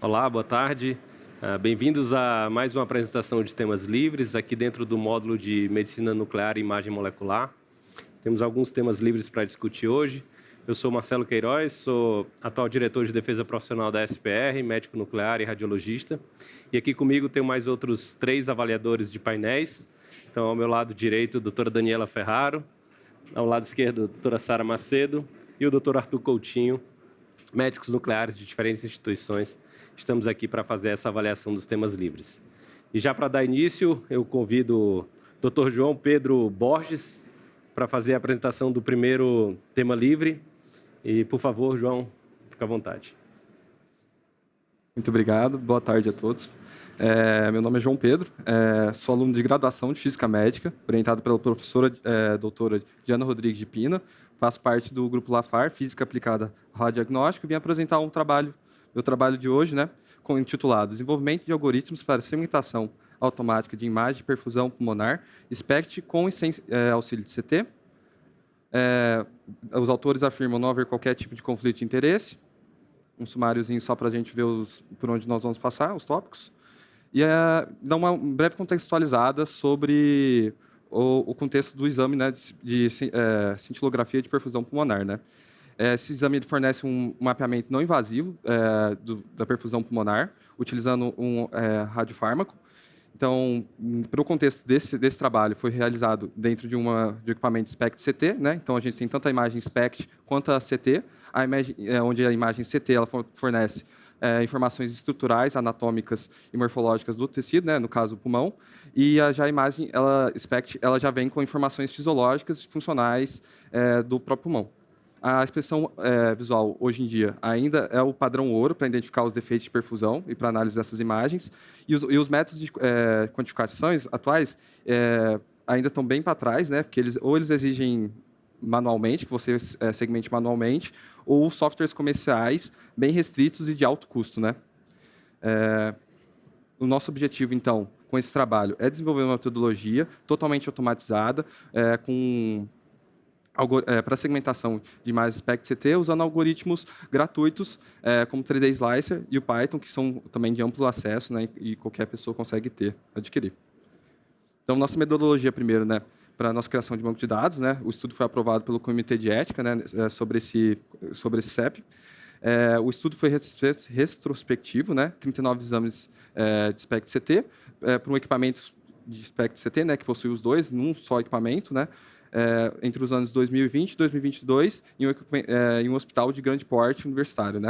Olá, boa tarde. Bem-vindos a mais uma apresentação de temas livres aqui dentro do módulo de Medicina Nuclear e Imagem Molecular. Temos alguns temas livres para discutir hoje. Eu sou Marcelo Queiroz, sou atual diretor de defesa profissional da SPR, médico nuclear e radiologista. E aqui comigo tenho mais outros 3 avaliadores de painéis. Então, ao meu lado direito, a doutora Daniela Ferraro, ao lado esquerdo, a doutora Sara Macedo e o doutor Arthur Coutinho, médicos nucleares de diferentes instituições. Estamos aqui para fazer essa avaliação dos temas livres. E já para dar início, eu convido o Dr. João Pedro Borges para fazer a apresentação do primeiro tema livre. E, por favor, João, fica à vontade. Muito obrigado, boa tarde a todos. Meu nome é João Pedro, sou aluno de graduação de Física Médica, orientado pela professora doutora Diana Rodrigues de Pina, faço parte do grupo LAFAR, Física Aplicada ao Radiodiagnóstico, e vim apresentar meu trabalho de hoje, intitulado Desenvolvimento de algoritmos para segmentação automática de imagem de perfusão pulmonar, SPECT com e sem auxílio de CT. Os autores afirmam não haver qualquer tipo de conflito de interesse. Um sumáriozinho só para a gente ver por onde nós vamos passar, os tópicos. E dar uma breve contextualizada sobre o contexto do exame de cintilografia de perfusão pulmonar. Esse exame fornece um mapeamento não invasivo da perfusão pulmonar, utilizando um radiofármaco. Então, para o contexto desse trabalho, foi realizado dentro de equipamento SPECT-CT. Então, a gente tem tanto a imagem SPECT quanto a CT, onde a imagem CT ela fornece informações estruturais, anatômicas e morfológicas do tecido, no caso o pulmão, e já a imagem SPECT ela já vem com informações fisiológicas e funcionais do próprio pulmão. A expressão visual, hoje em dia, ainda é o padrão ouro para identificar os defeitos de perfusão e para análise dessas imagens. E os métodos de quantificações atuais ainda estão bem para trás, porque eles exigem manualmente, que você segmente manualmente, ou softwares comerciais bem restritos e de alto custo. O nosso objetivo, então, com esse trabalho, é desenvolver uma metodologia totalmente automatizada, para segmentação de imagens SPECT-CT, usando algoritmos gratuitos, como o 3D Slicer e o Python, que são também de amplo acesso, e qualquer pessoa consegue adquirir. Então, nossa metodologia, primeiro, para a nossa criação de banco de dados, o estudo foi aprovado pelo Comitê de Ética sobre esse CEP. O estudo foi retrospectivo, 39 exames de SPECT-CT, para um equipamento de SPECT-CT, que possui os dois, num só equipamento, entre os anos 2020 e 2022, em um hospital de grande porte universitário.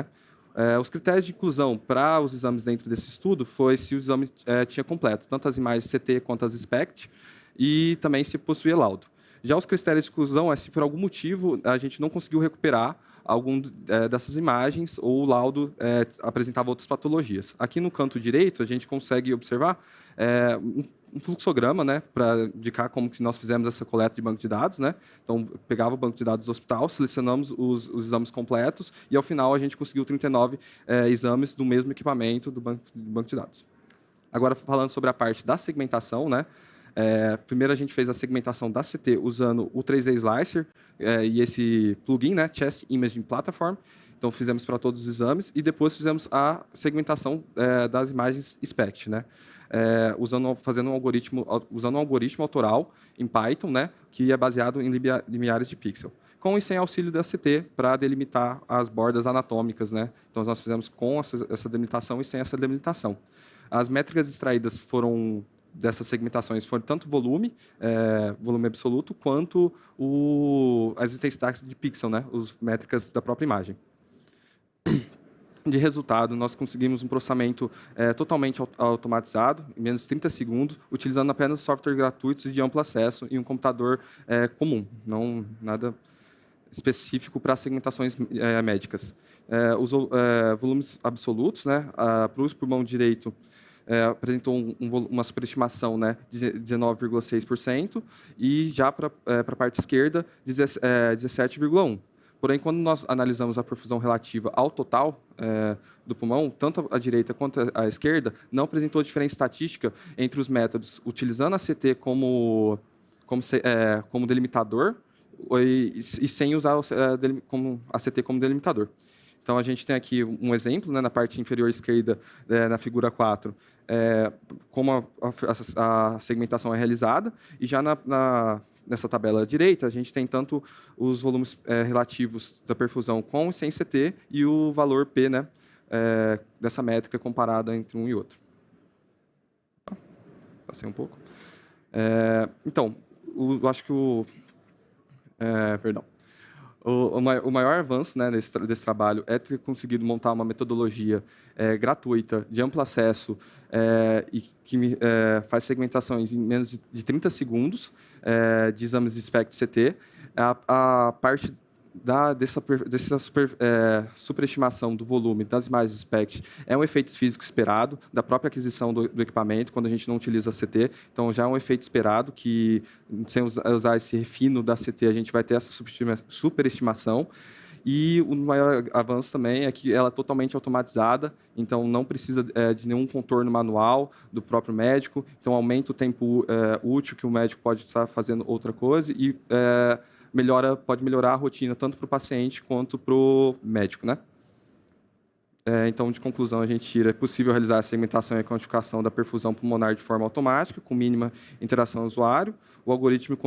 Os critérios de inclusão para os exames dentro desse estudo foi se o exame tinha completo, tanto as imagens CT quanto as SPECT, e também se possuía laudo. Já os critérios de exclusão é se por algum motivo a gente não conseguiu recuperar algum dessas imagens ou o laudo apresentava outras patologias. Aqui no canto direito a gente consegue observar um fluxograma, para indicar como que nós fizemos essa coleta de banco de dados. Então, pegava o banco de dados do hospital, selecionamos os exames completos e, ao final, a gente conseguiu 39 exames do mesmo equipamento do banco de dados. Agora, falando sobre a parte da segmentação, primeiro a gente fez a segmentação da CT usando o 3D Slicer e esse plugin, Chest Imaging Platform. Então, fizemos para todos os exames e depois fizemos a segmentação das imagens SPECT, usando um algoritmo autoral em Python, que é baseado em limiares de pixel, com e sem auxílio da CT para delimitar as bordas anatômicas. Então, nós fizemos com essa delimitação e sem essa delimitação. As métricas extraídas dessas segmentações foram tanto volume absoluto, quanto as intensidades de pixel, as métricas da própria imagem. De resultado, nós conseguimos um processamento totalmente automatizado, em menos de 30 segundos, utilizando apenas software gratuitos e de amplo acesso e um computador comum, não nada específico para segmentações médicas. Os volumes absolutos, para o pulmão direito, apresentou uma superestimação, né, de 19,6%, e já para a parte esquerda, 17,1%. Porém, quando nós analisamos a perfusão relativa ao total do pulmão, tanto a direita quanto a esquerda, não apresentou diferença estatística entre os métodos utilizando a CT como delimitador e sem usar a CT como delimitador. Então, a gente tem aqui um exemplo, né, na parte inferior esquerda, na figura 4, como a segmentação é realizada, e já nessa tabela direita, a gente tem tanto os volumes relativos da perfusão com e sem CT e o valor P, né, dessa métrica comparada entre um e outro. Passei um pouco. Então, eu acho que o maior avanço, né, desse trabalho é ter conseguido montar uma metodologia gratuita, de amplo acesso, e que faz segmentações em menos de 30 segundos de exames de SPECT-CT. A parte dessa superestimação do volume das imagens SPECT é um efeito físico esperado da própria aquisição do equipamento, quando a gente não utiliza a CT. Então, já é um efeito esperado que, sem usar esse refino da CT, a gente vai ter essa superestimação. E o maior avanço também é que ela é totalmente automatizada, então não precisa de nenhum contorno manual do próprio médico. Então, aumenta o tempo útil que o médico pode estar fazendo outra coisa e pode melhorar a rotina tanto para o paciente quanto para o médico, né? Então, de conclusão, a gente tira: é possível realizar a segmentação e a quantificação da perfusão pulmonar de forma automática, com mínima interação ao usuário. O algoritmo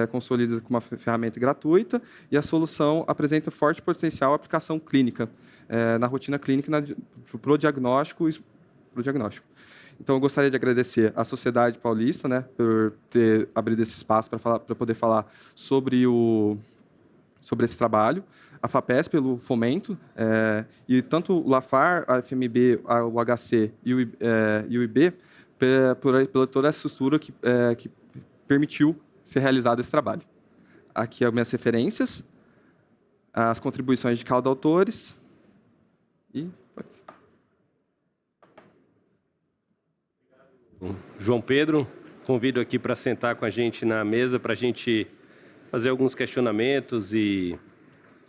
consolida com uma ferramenta gratuita e a solução apresenta forte potencial à aplicação clínica, na rotina clínica para o diagnóstico. Então, eu gostaria de agradecer à Sociedade Paulista, né, por ter abrido esse espaço para poder falar sobre esse trabalho, a FAPESP pelo fomento, e tanto o LAFAR, a FMB, o HC e o IB, pela toda essa estrutura que permitiu ser realizado esse trabalho. Aqui as minhas referências, as contribuições de cada autores e... João Pedro, convido aqui para sentar com a gente na mesa para a gente fazer alguns questionamentos e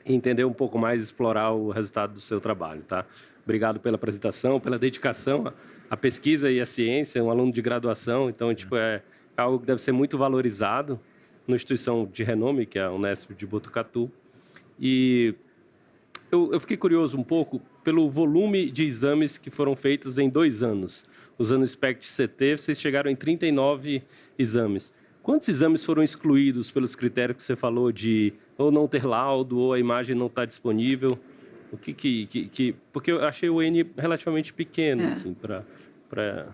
entender um pouco mais, explorar o resultado do seu trabalho, tá? Obrigado pela apresentação, pela dedicação à pesquisa e à ciência, um aluno de graduação, então é algo que deve ser muito valorizado numa instituição de renome, que é a Unesp de Botucatu. E eu fiquei curioso um pouco pelo volume de exames que foram feitos em 2 anos. Usando o SPECT-CT, vocês chegaram em 39 exames. Quantos exames foram excluídos pelos critérios que você falou de ou não ter laudo, ou a imagem não está disponível? O porque eu achei o N relativamente pequeno, assim, para...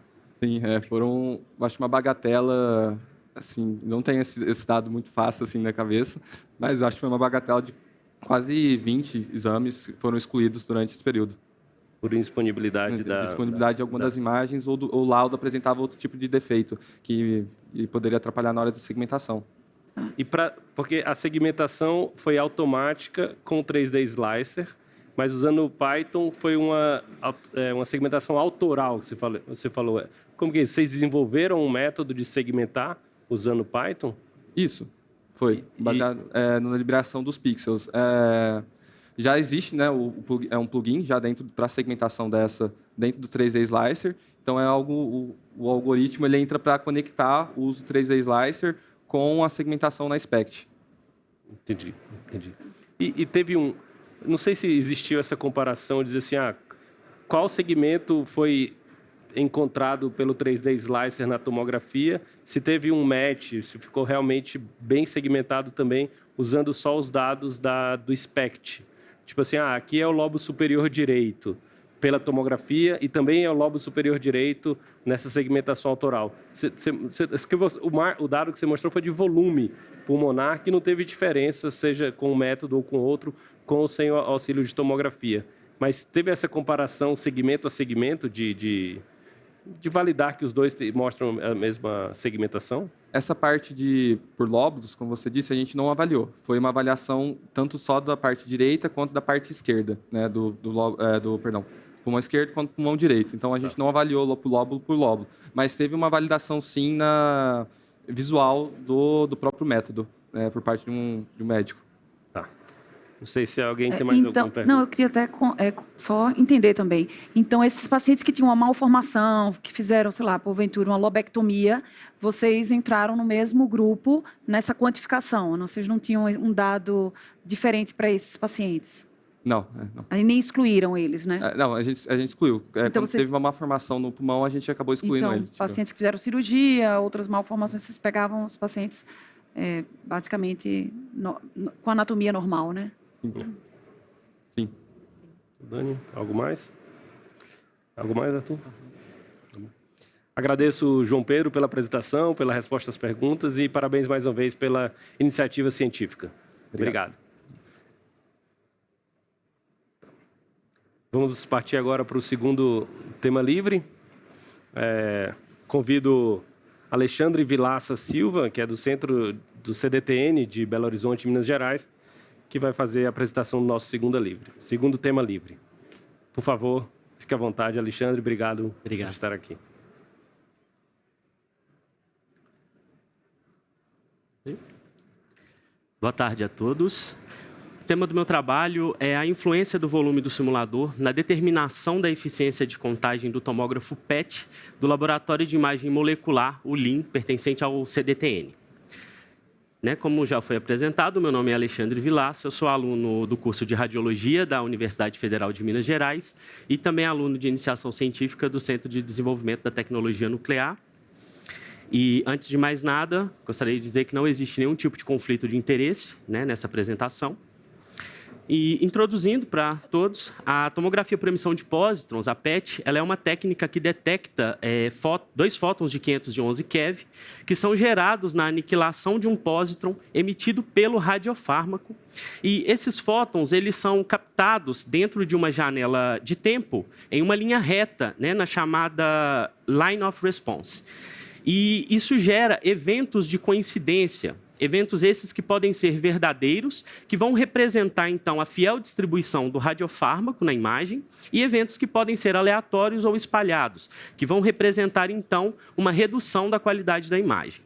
Sim, foram, acho, uma bagatela, assim, não tenho esse dado muito fácil, assim, na cabeça, mas acho que foi uma bagatela de quase 20 exames que foram excluídos durante esse período. Por indisponibilidade de alguma das imagens, ou o laudo apresentava outro tipo de defeito que poderia atrapalhar na hora da segmentação. Porque a segmentação foi automática com o 3D Slicer, mas usando o Python foi uma segmentação autoral, que você falou. Como que é? Vocês desenvolveram um método de segmentar usando o Python? Isso, foi. Baseado na liberação dos pixels. Já existe, né, um plugin já para a segmentação dentro do 3D Slicer. Então, o algoritmo ele entra para conectar o uso do 3D Slicer com a segmentação na SPECT. Entendi. E teve não sei se existiu essa comparação, dizer assim, qual segmento foi encontrado pelo 3D Slicer na tomografia, se teve um match, se ficou realmente bem segmentado também, usando só os dados do SPECT. Tipo assim, aqui é o lobo superior direito pela tomografia e também é o lobo superior direito nessa segmentação autoral. O dado que você mostrou foi de volume pulmonar, que não teve diferença, seja com um método ou com outro, com ou sem o auxílio de tomografia. Mas teve essa comparação segmento a segmento de validar que os dois mostram a mesma segmentação? Essa parte por lóbulos, como você disse, a gente não avaliou. Foi uma avaliação tanto só da parte direita quanto da parte esquerda, né, pulmão esquerdo quanto pulmão direito. Então, a gente não avaliou lóbulo por lóbulo, mas teve uma validação, sim, na visual do próprio método, por parte de um médico. Tá. Não sei se alguém tem mais alguma pergunta. Não, eu queria até só entender também. Então, esses pacientes que tinham uma malformação, que fizeram, sei lá, porventura, uma lobectomia, vocês entraram no mesmo grupo nessa quantificação? Vocês não tinham um dado diferente para esses pacientes? Não, não. Aí nem excluíram eles, né? Não, a gente excluiu. Então, quando teve uma malformação no pulmão, a gente acabou excluindo então, eles. Pacientes que fizeram cirurgia, outras malformações, vocês pegavam os pacientes basicamente com anatomia normal, né? Sim. Dani, algo mais? Algo mais, Arthur? Agradeço, João Pedro, pela apresentação, pela resposta às perguntas e parabéns mais uma vez pela iniciativa científica. Obrigado. Vamos partir agora para o segundo tema livre. Convido Alexandre Vilaça Silva, que é do Centro do CDTN de Belo Horizonte, Minas Gerais, que vai fazer a apresentação do nosso segundo tema livre. Por favor, fique à vontade, Alexandre. Obrigado por estar aqui. Boa tarde a todos. O tema do meu trabalho é a influência do volume do simulador na determinação da eficiência de contagem do tomógrafo PET do Laboratório de Imagem Molecular, o LIM, pertencente ao CDTN. Como já foi apresentado, meu nome é Alexandre Vilaça, eu sou aluno do curso de Radiologia da Universidade Federal de Minas Gerais e também aluno de Iniciação Científica do Centro de Desenvolvimento da Tecnologia Nuclear. E, antes de mais nada, gostaria de dizer que não existe nenhum tipo de conflito de interesse nessa apresentação. E, introduzindo para todos, a tomografia por emissão de pósitrons, a PET, ela é uma técnica que detecta dois fótons de 511 keV, que são gerados na aniquilação de um pósitron emitido pelo radiofármaco. E esses fótons, eles são captados dentro de uma janela de tempo, em uma linha reta, na chamada line of response. E isso gera eventos de coincidência, eventos esses que podem ser verdadeiros, que vão representar, então, a fiel distribuição do radiofármaco na imagem, e eventos que podem ser aleatórios ou espalhados, que vão representar, então, uma redução da qualidade da imagem.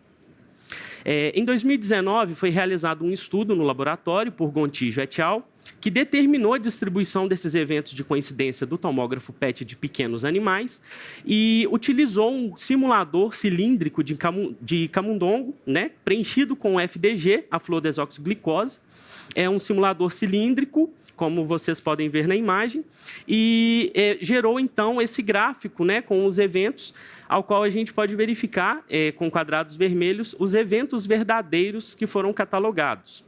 Em 2019, foi realizado um estudo no laboratório por Gontijo et al., que determinou a distribuição desses eventos de coincidência do tomógrafo PET de pequenos animais e utilizou um simulador cilíndrico de camundongo, preenchido com FDG, a fluodesoxiglicose. É um simulador cilíndrico, como vocês podem ver na imagem, e gerou, então, esse gráfico com os eventos, ao qual a gente pode verificar, com quadrados vermelhos, os eventos verdadeiros que foram catalogados.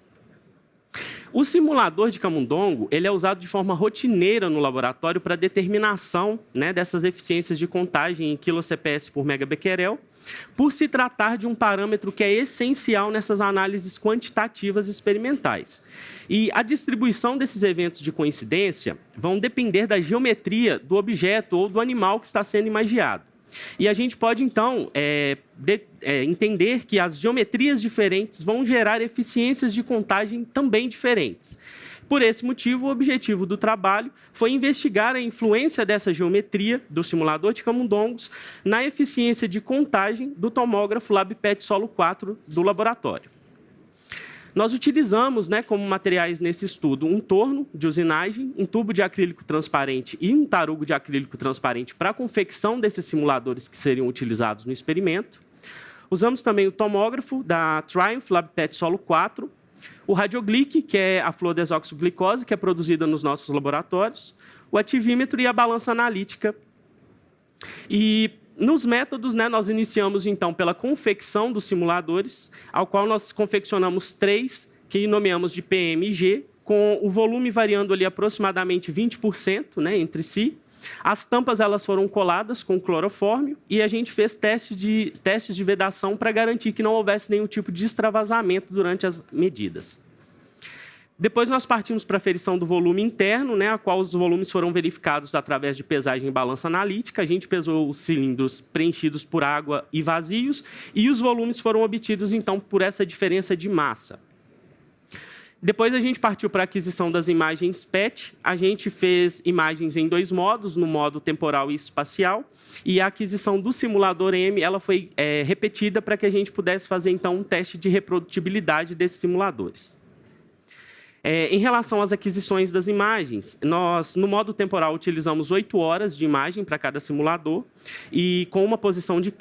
O simulador de camundongo ele é usado de forma rotineira no laboratório para determinação dessas eficiências de contagem em kCps por megabecquerel, por se tratar de um parâmetro que é essencial nessas análises quantitativas experimentais. E a distribuição desses eventos de coincidência vão depender da geometria do objeto ou do animal que está sendo imagiado. E a gente pode, então, entender que as geometrias diferentes vão gerar eficiências de contagem também diferentes. Por esse motivo, o objetivo do trabalho foi investigar a influência dessa geometria do simulador de camundongos na eficiência de contagem do tomógrafo LabPET Solo 4 do laboratório. Nós utilizamos, como materiais nesse estudo, um torno de usinagem, um tubo de acrílico transparente e um tarugo de acrílico transparente para a confecção desses simuladores que seriam utilizados no experimento. Usamos também o tomógrafo da Triumph LabPET Solo 4, o radioglic, que é a fluodesoxiglicose, que é produzida nos nossos laboratórios, o ativímetro e a balança analítica. E nos métodos, nós iniciamos, então, pela confecção dos simuladores, ao qual nós confeccionamos 3, que nomeamos de PMG, com o volume variando ali aproximadamente 20%, entre si. As tampas elas foram coladas com clorofórmio e a gente fez testes de vedação para garantir que não houvesse nenhum tipo de extravasamento durante as medidas. Depois nós partimos para a aferição do volume interno, a qual os volumes foram verificados através de pesagem e balança analítica. A gente pesou os cilindros preenchidos por água e vazios e os volumes foram obtidos, então, por essa diferença de massa. Depois a gente partiu para a aquisição das imagens PET. A gente fez imagens em 2 modos, no modo temporal e espacial. E a aquisição do simulador M ela foi repetida para que a gente pudesse fazer, então, um teste de reprodutibilidade desses simuladores. Em relação às aquisições das imagens, nós, no modo temporal, utilizamos 8 horas de imagem para cada simulador, e com uma posição de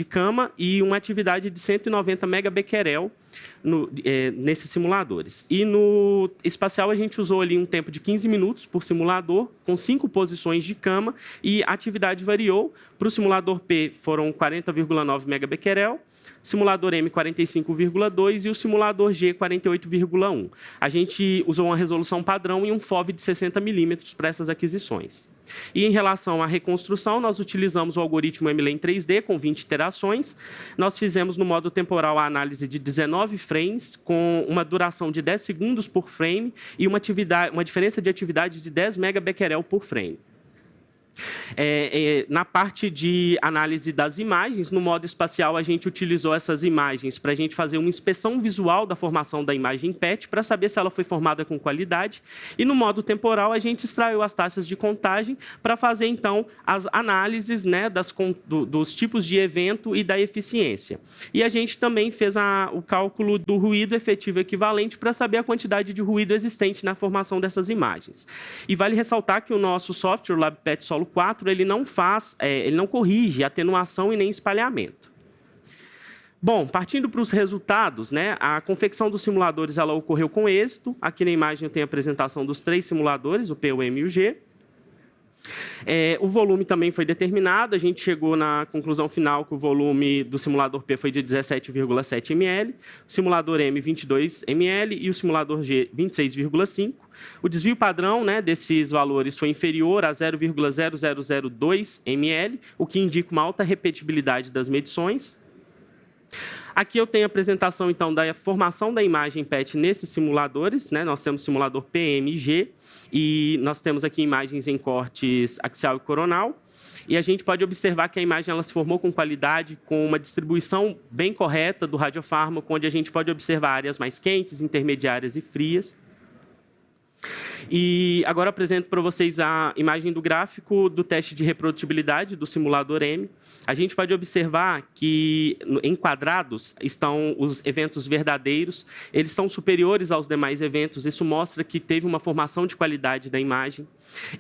cama e uma atividade de 190 megabecquerel nesses simuladores. E no espacial, a gente usou ali um tempo de 15 minutos por simulador, com 5 posições de cama, e a atividade variou. Para o simulador P, foram 40,9 megabecquerel, simulador M 45,2 e o simulador G 48,1. A gente usou uma resolução padrão e um FOV de 60 milímetros para essas aquisições. E em relação à reconstrução, nós utilizamos o algoritmo MLane 3D com 20 iterações. Nós fizemos no modo temporal a análise de 19 frames, com uma duração de 10 segundos por frame e uma diferença de atividade de 10 megabecquerel por frame. Na parte de análise das imagens, no modo espacial, a gente utilizou essas imagens para a gente fazer uma inspeção visual da formação da imagem PET, para saber se ela foi formada com qualidade. E no modo temporal, a gente extraiu as taxas de contagem para fazer, então, as análises, né, dos tipos de evento e da eficiência. E a gente também fez o cálculo do ruído efetivo equivalente para saber a quantidade de ruído existente na formação dessas imagens. E vale ressaltar que o nosso software, o LabPET Solo 4, ele não corrige atenuação e nem espalhamento. Bom, partindo para os resultados, né, a confecção dos simuladores ela ocorreu com êxito. Aqui na imagem eu tenho a apresentação dos 3 simuladores, o P, o M e o G. O volume também foi determinado. A gente chegou na conclusão final que o volume do simulador P foi de 17,7 ml, o simulador M 22 ml e o simulador G 26,5. O desvio padrão, né, desses valores foi inferior a 0,0002 ml, o que indica uma alta repetibilidade das medições. Aqui eu tenho a apresentação, então, da formação da imagem PET nesses simuladores, né? Nós temos simulador P, M e G, e nós temos aqui imagens em cortes axial e coronal. E a gente pode observar que a imagem ela se formou com qualidade, com uma distribuição bem correta do radiofármaco, onde a gente pode observar áreas mais quentes, intermediárias e frias. E agora apresento para vocês a imagem do gráfico do teste de reprodutibilidade do simulador M. A gente pode observar que em quadrados estão os eventos verdadeiros, eles são superiores aos demais eventos, isso mostra que teve uma formação de qualidade da imagem.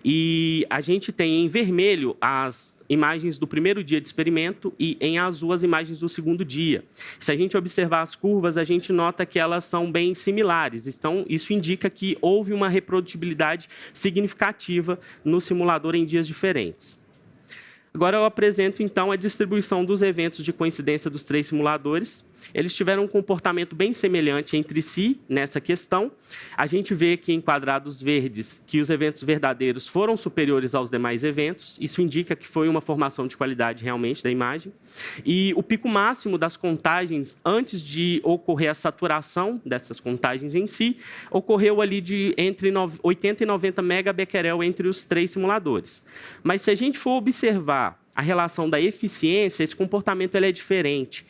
E a gente tem em vermelho as imagens do primeiro dia de experimento e em azul as imagens do segundo dia. Se a gente observar as curvas, a gente nota que elas são bem similares. Então, isso indica que houve uma reprodutibilidade significativa no simulador em dias diferentes. Agora eu apresento, então, a distribuição dos eventos de coincidência dos 3 simuladores. Eles tiveram um comportamento bem semelhante entre si nessa questão. A gente vê aqui em quadrados verdes que os eventos verdadeiros foram superiores aos demais eventos. Isso indica que foi uma formação de qualidade realmente da imagem. E o pico máximo das contagens, antes de ocorrer a saturação dessas contagens em si, ocorreu ali de entre 80 e 90 megabecquerel entre os 3 simuladores. Mas se a gente for observar a relação da eficiência, esse comportamento ele é diferente.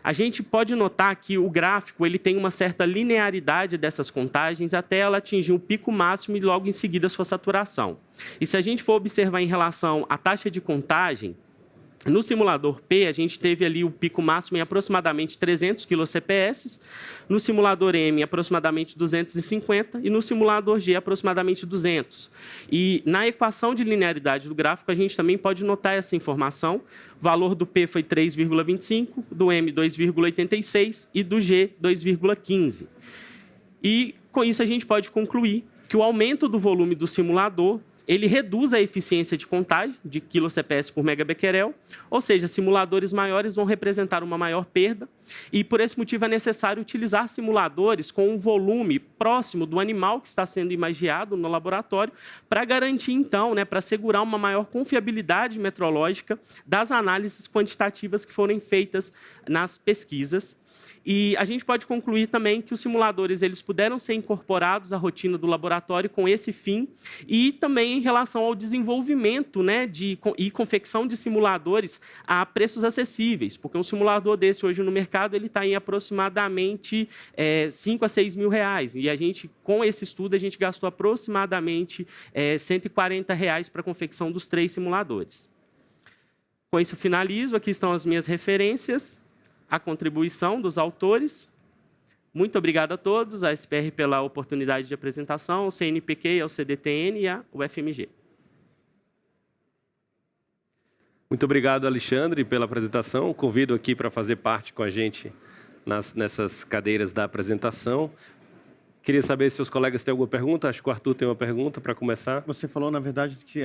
A gente pode notar que o gráfico ele tem uma certa linearidade dessas contagens até ela atingir um pico máximo e logo em seguida a sua saturação. E se a gente for observar em relação à taxa de contagem, no simulador P, a gente teve ali o pico máximo em aproximadamente 300 kCps, no simulador M, aproximadamente 250, e no simulador G, aproximadamente 200. E na equação de linearidade do gráfico, a gente também pode notar essa informação. O valor do P foi 3,25, do M, 2,86 e do G, 2,15. E, com isso, a gente pode concluir que o aumento do volume do simulador ele reduz a eficiência de contagem de kCps por megabecquerel, ou seja, simuladores maiores vão representar uma maior perda, e por esse motivo é necessário utilizar simuladores com um volume próximo do animal que está sendo imagiado no laboratório, para garantir, então, para assegurar uma maior confiabilidade metrológica das análises quantitativas que forem feitas nas pesquisas. E a gente pode concluir também que os simuladores eles puderam ser incorporados à rotina do laboratório com esse fim, e também também em relação ao desenvolvimento, né, e confecção de simuladores a preços acessíveis, porque um simulador desse hoje no mercado ele está em aproximadamente 5 a 6 mil reais, e a gente, com esse estudo, a gente gastou aproximadamente R$140 para a confecção dos 3 simuladores. Com isso, eu finalizo. Aqui estão as minhas referências, a contribuição dos autores. Muito obrigado a todos, a SPR pela oportunidade de apresentação, ao CNPq, ao CDTN e ao UFMG. Muito obrigado, Alexandre, pela apresentação. Convido aqui para fazer parte com a gente nessas cadeiras da apresentação. Queria saber se os colegas têm alguma pergunta. Acho que o Arthur tem uma pergunta para começar. Você falou, na verdade, que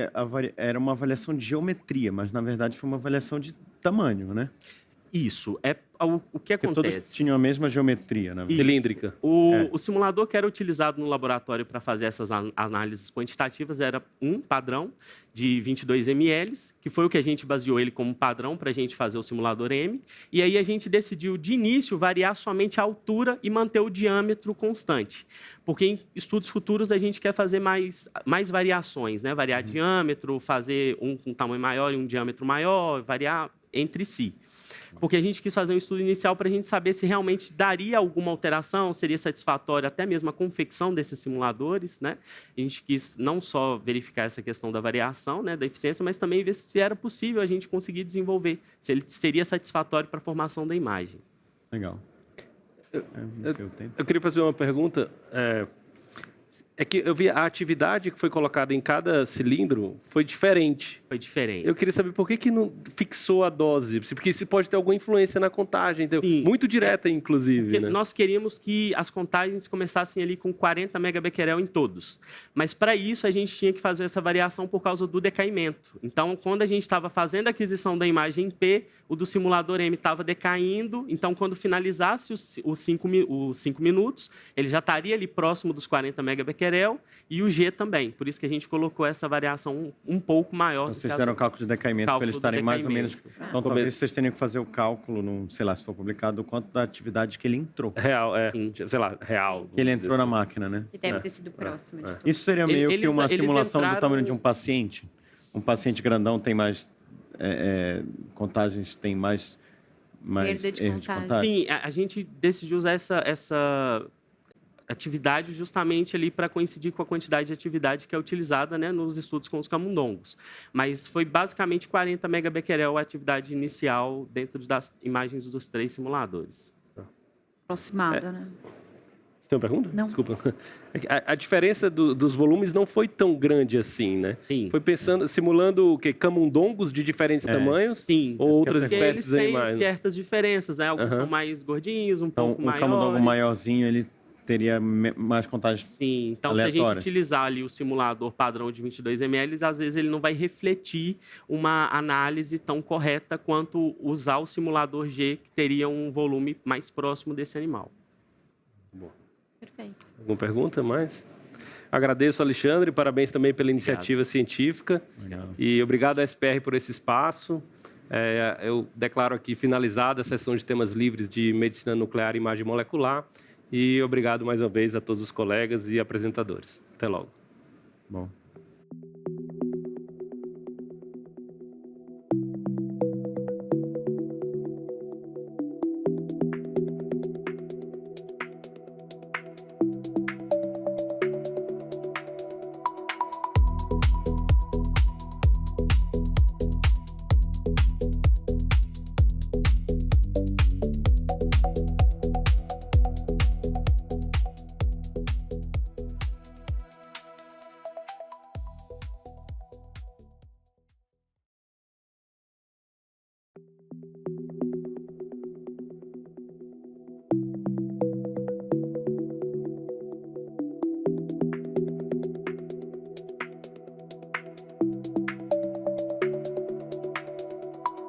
era uma avaliação de geometria, mas, na verdade, foi uma avaliação de tamanho, né? Isso. O que Porque acontece? todos tinham a mesma geometria, né? Cilíndrica. O simulador que era utilizado no laboratório para fazer essas análises quantitativas era um padrão de 22 ml, que foi o que a gente baseou ele como padrão para a gente fazer o simulador M. E aí a gente decidiu, de início, variar somente a altura e manter o diâmetro constante. Porque em estudos futuros a gente quer fazer mais variações, né? Variar diâmetro, fazer um com tamanho maior e um diâmetro maior, variar entre si. Porque a gente quis fazer um estudo inicial para a gente saber se realmente daria alguma alteração, seria satisfatória até mesmo a confecção desses simuladores, né? A gente quis não só verificar essa questão da variação, né, da eficiência, mas também ver se era possível a gente conseguir desenvolver, se ele seria satisfatório para a formação da imagem. Legal. Eu queria fazer uma pergunta. É que eu vi a atividade que foi colocada em cada cilindro foi diferente. Foi diferente. Eu queria saber por que não fixou a dose, porque isso pode ter alguma influência na contagem, então, muito direta, inclusive. Né? Nós queríamos que as contagens começassem ali com 40 megabecquerel em todos, mas para isso a gente tinha que fazer essa variação por causa do decaimento. Então, quando a gente estava fazendo a aquisição da imagem em P, o do simulador M estava decaindo, então quando finalizasse os 5 minutos, ele já estaria ali próximo dos 40 megabecquerel, e o G também. Por isso que a gente colocou essa variação um pouco maior. Vocês fizeram o cálculo de decaimento para eles estarem mais ou menos... Então, talvez vocês tenham que fazer o cálculo, sei lá, se for publicado, o quanto da atividade que ele entrou. Real, sei lá, real. Que ele entrou na máquina, né? Que deve ter sido próximo. Isso seria meio que uma simulação do tamanho de um paciente? Um paciente grandão tem mais... contagens tem mais perda de erro de contagem. contagem? Sim, a gente decidiu usar essa atividade justamente ali para coincidir com a quantidade de atividade que é utilizada, né, nos estudos com os camundongos. Mas foi basicamente 40 megabecquerel a atividade inicial dentro das imagens dos 3 simuladores. Aproximada, né? Você tem uma pergunta? Não. Desculpa. A diferença dos volumes não foi tão grande assim, né? Sim. Foi simulando o quê? Camundongos de diferentes tamanhos? Sim. Ou outras Porque espécies eles aí têm mais? certas diferenças, né? Alguns são mais gordinhos, um Então, pouco o maiores. camundongo maiorzinho, ele teria mais contagens Sim, então se a gente aleatórias. utilizar ali o simulador padrão de 22 ml, às vezes ele não vai refletir uma análise tão correta quanto usar o simulador G, que teria um volume mais próximo desse animal. Perfeito. Alguma pergunta mais? Agradeço, Alexandre, parabéns também pela iniciativa científica. Legal. E obrigado à SPR por esse espaço. Eu declaro aqui finalizada a sessão de temas livres de Medicina Nuclear e Imagem Molecular. E obrigado mais uma vez a todos os colegas e apresentadores. Até logo. Bom.